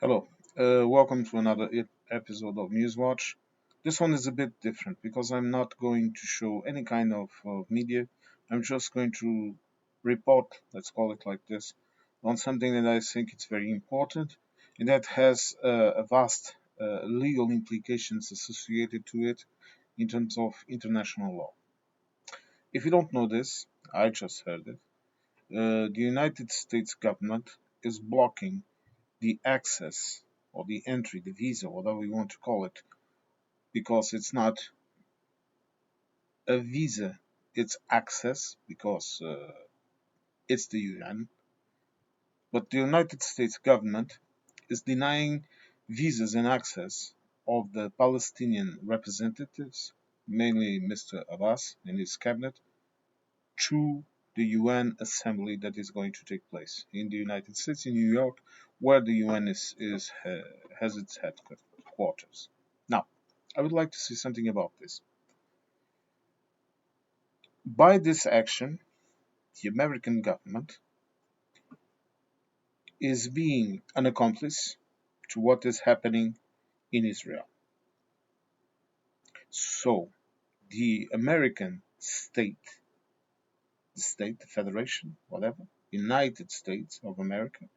Hello, welcome to another episode of Newswatch. This one is a bit different because I'm not going to show any kind of media. I'm just going to report, let's call it like this, on something that I think it's very important and that has a vast legal implications associated to it in terms of international law. If you don't know this, I just heard it. The United States government is blocking the access or the entry, the visa, whatever you want to call it, because it's not a visa, it's access because it's the UN. But the United States government is denying visas and access of the Palestinian representatives, mainly Mr. Abbas and his cabinet, to the UN assembly that is going to take place in the United States, in New York, where the UN has its headquarters. Now, I would like to say something about this. By this action, the American government is being an accomplice to what is happening in Israel. So, the American state, the Federation, whatever, United States of America,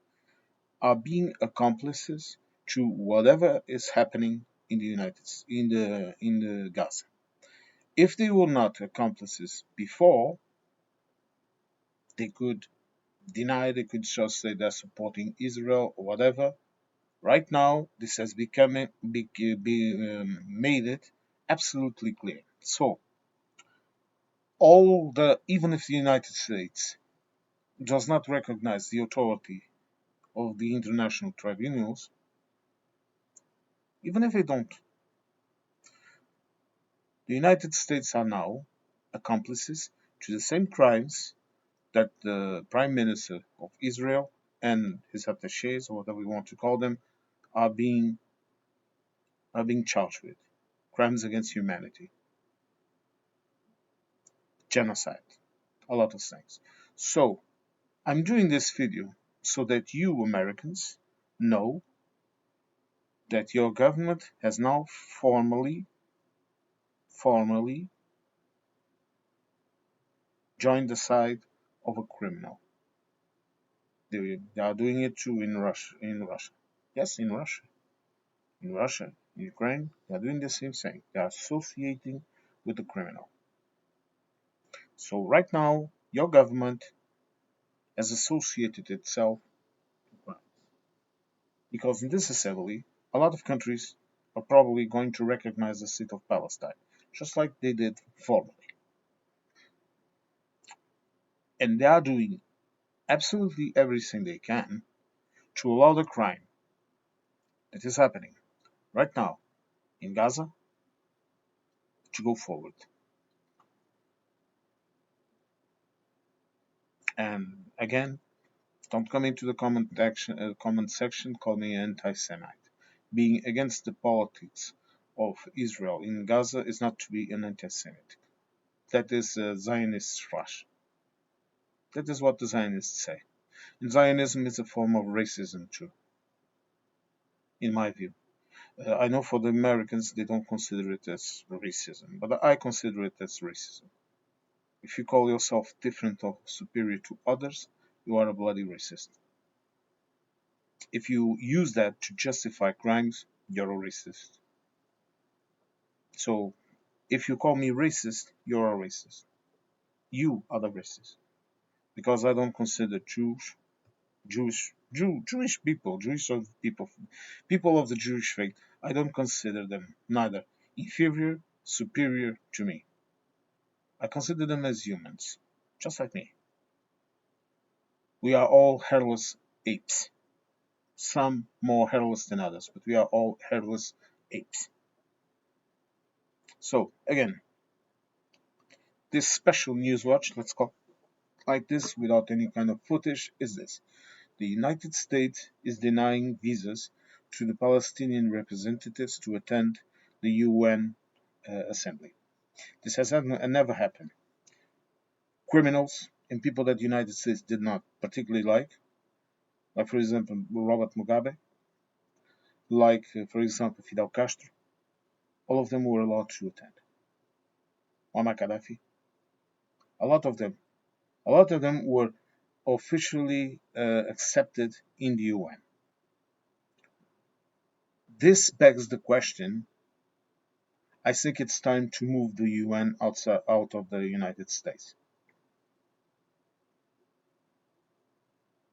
are being accomplices to whatever is happening in the in the Gaza. If they were not accomplices before, they could deny, they could just say they're supporting Israel or whatever. Right now, this has made it absolutely clear. So, even if the United States does not recognize the authority of the international tribunals, even if they don't, the United States are now accomplices to the same crimes that the Prime Minister of Israel and his attachés, or whatever we want to call them, are being are being charged with: crimes against humanity, genocide, a lot of things. So I'm doing this video so that you Americans know that your government has now formally joined the side of a criminal. They are doing it too in Russia. Yes, in Russia, in Ukraine, they are doing the same thing. They are associating with the criminal. So right now, your government has associated itself with crime. Because in this assembly, a lot of countries are probably going to recognize the state of Palestine, just like they did formally. And they are doing absolutely everything they can to allow the crime that is happening right now in Gaza to go forward. And again, don't come into the comment section, call me anti-Semite. Being against the politics of Israel in Gaza is not to be an anti-Semitic. That is Zionist trash. That is what the Zionists say. And Zionism is a form of racism too, in my view. I know for the Americans they don't consider it as racism, but I consider it as racism. If you call yourself different or superior to others, you are a bloody racist. If you use that to justify crimes, you're a racist. So if you call me racist, you're a racist. You are the racist. Because I don't consider Jewish people, people of the Jewish faith, I don't consider them neither inferior, superior to me. I consider them as humans, just like me. We are all hairless apes. Some more hairless than others, but we are all hairless apes. So, again, this special news watch, let's call it like this without any kind of footage, is this. The United States is denying visas to the Palestinian representatives to attend the UN assembly. This has never happened. Criminals and people that the United States did not particularly like for example Robert Mugabe, like, for example, Fidel Castro, all of them were allowed to attend. Muammar Gaddafi, a lot of them, a lot of them were officially accepted in the UN. This begs the question. I think it's time to move the UN out of the United States.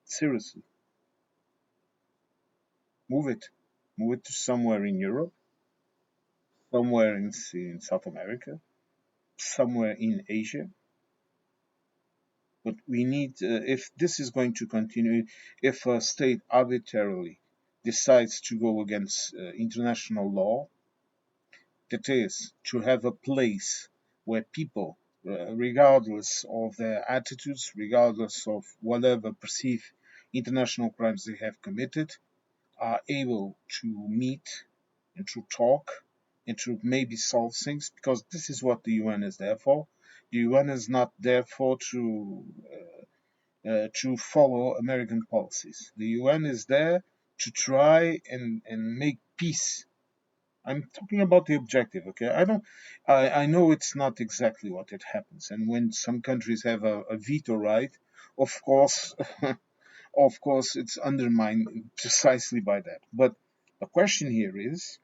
Seriously, move it. Move it to somewhere in Europe, somewhere in South America, somewhere in Asia. But we need, if this is going to continue, if a state arbitrarily decides to go against international law, that is, to have a place where people, regardless of their attitudes, regardless of whatever perceived international crimes they have committed, are able to meet and to talk and to maybe solve things, because this is what the UN is there for. The UN is not there for to follow American policies. The UN is there to try and make peace. I'm talking about the objective, okay? I know it's not exactly what it happens. And when some countries have a veto right, of course, of course, it's undermined precisely by that. But the question here is,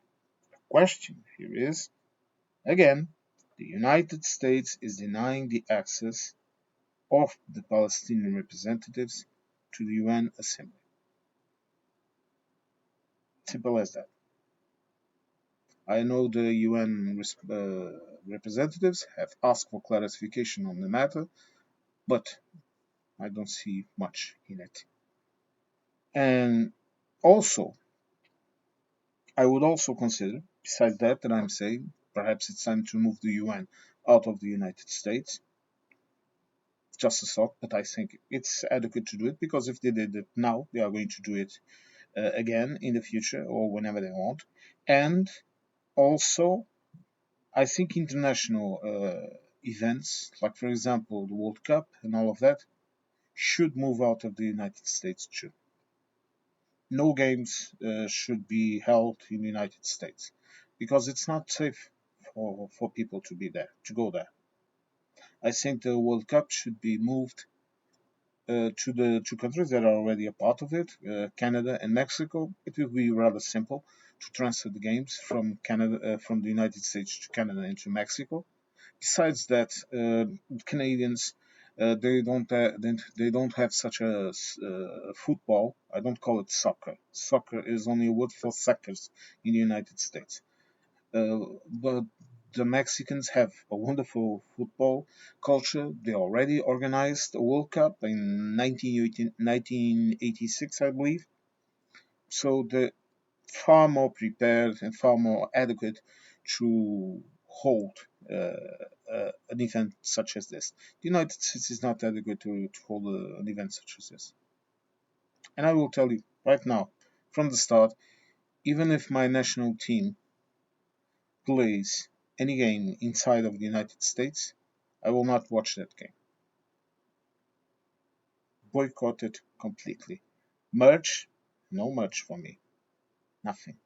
again, the United States is denying the access of the Palestinian representatives to the UN Assembly. Simple as that. I know the UN representatives have asked for clarification on the matter, but I don't see much in it. And also, I would also consider, besides that I'm saying, perhaps it's time to move the UN out of the United States. Just a thought, but I think it's adequate to do it, because if they did it now, they are going to do it again in the future or whenever they want. And also, I think international events, like for example the World Cup and all of that, should move out of the United States too. No games should be held in the United States, because it's not safe for people to be there, to go there. I think the World Cup should be moved to the two countries that are already a part of it, Canada and Mexico. It will be rather simple to transfer the games from from the United States to Canada and to Mexico. Besides that, Canadians they don't have such a football. I don't call it soccer. Soccer is only a word for suckers in the United States. But the Mexicans have a wonderful football culture. They already organized a World Cup in 1986, I believe. So they're far more prepared and far more adequate to hold an event such as this. The United States is not adequate to hold an event such as this. And I will tell you right now, from the start, even if my national team plays any game inside of the United States, I will not watch that game. Boycott it completely. Merge? No merge for me. Nothing.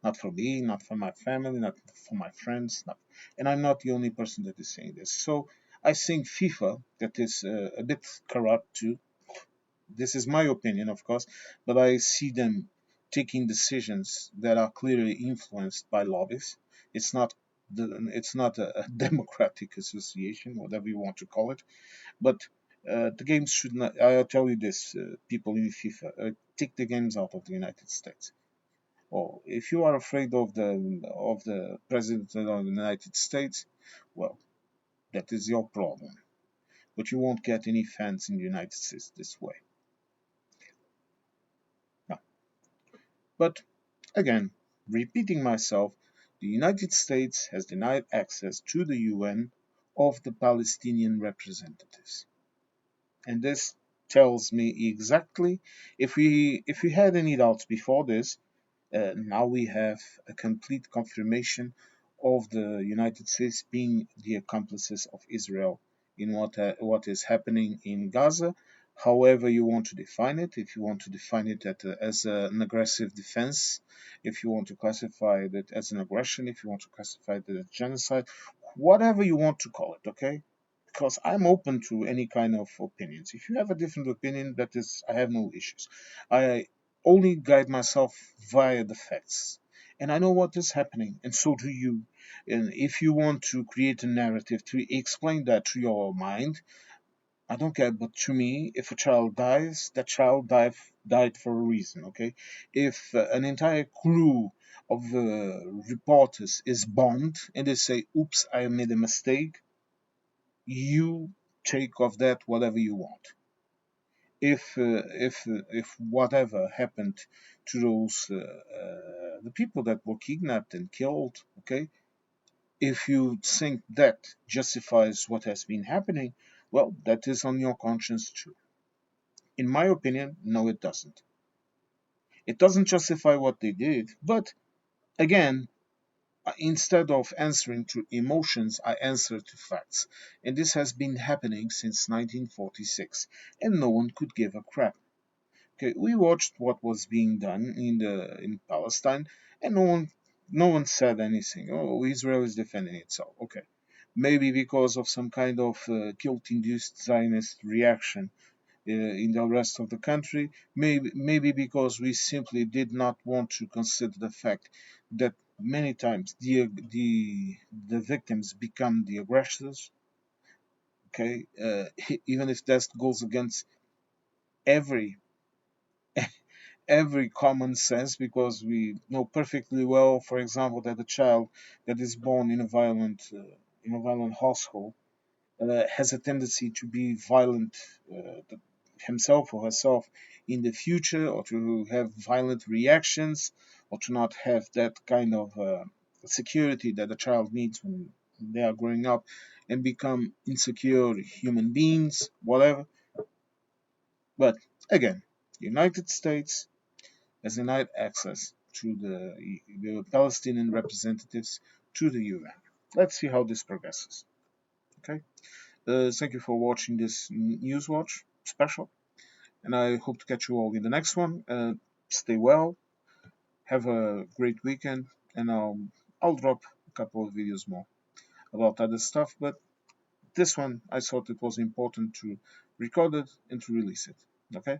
Not for me, not for my family, not for my friends. Not. And I'm not the only person that is saying this. So I think FIFA, that is a bit corrupt too. This is my opinion, of course, but I see them taking decisions that are clearly influenced by lobbies. It's not it's not a democratic association, whatever you want to call it. But the games should not. I'll tell you this, people in FIFA, take the games out of the United States. Or if you are afraid of the president of the United States, well, that is your problem. But you won't get any fans in the United States this way. No. But again, repeating myself, the United States has denied access to the UN of the Palestinian representatives. And this tells me exactly, if we had any doubts before this, now we have a complete confirmation of the United States being the accomplices of Israel in what is happening in Gaza, however you want to define it. If you want to define it as an aggressive defense, if you want to classify it as an aggression, if you want to classify it as genocide, whatever you want to call it, okay? Because I'm open to any kind of opinions. If you have a different opinion, that is, I have no issues. I only guide myself via the facts. And I know what is happening, and so do you. And if you want to create a narrative to explain that to your mind, I don't care, but to me, if a child dies, that died for a reason, okay? If an entire crew of reporters is bombed and they say, oops, I made a mistake, you take of that whatever you want. If whatever happened to those the people that were kidnapped and killed, okay, if you think that justifies what has been happening, well, that is on your conscience too. In my opinion, no, it doesn't. It doesn't justify what they did, but again, instead of answering to emotions, I answer to facts. And this has been happening since 1946, and no one could give a crap. Okay, we watched what was being done in Palestine, and no one said anything. Oh, Israel is defending itself. Okay, maybe because of some kind of guilt-induced Zionist reaction in the rest of the country. Maybe because we simply did not want to consider the fact that many times the victims become the aggressors. Okay, even if that goes against every every common sense, because we know perfectly well, for example, that a child that is born in a violent household has a tendency to be violent himself or herself in the future, or to have violent reactions, or to not have that kind of security that a child needs when they are growing up and become insecure human beings, whatever. But again, United States has denied access to the Palestinian representatives to the UN. Let's see how this progresses. Okay. Thank you for watching this Newswatch special, and I hope to catch you all in the next one. Stay well, have a great weekend, and I'll drop a couple of videos more about other stuff. But this one, I thought it was important to record it and to release it. Okay.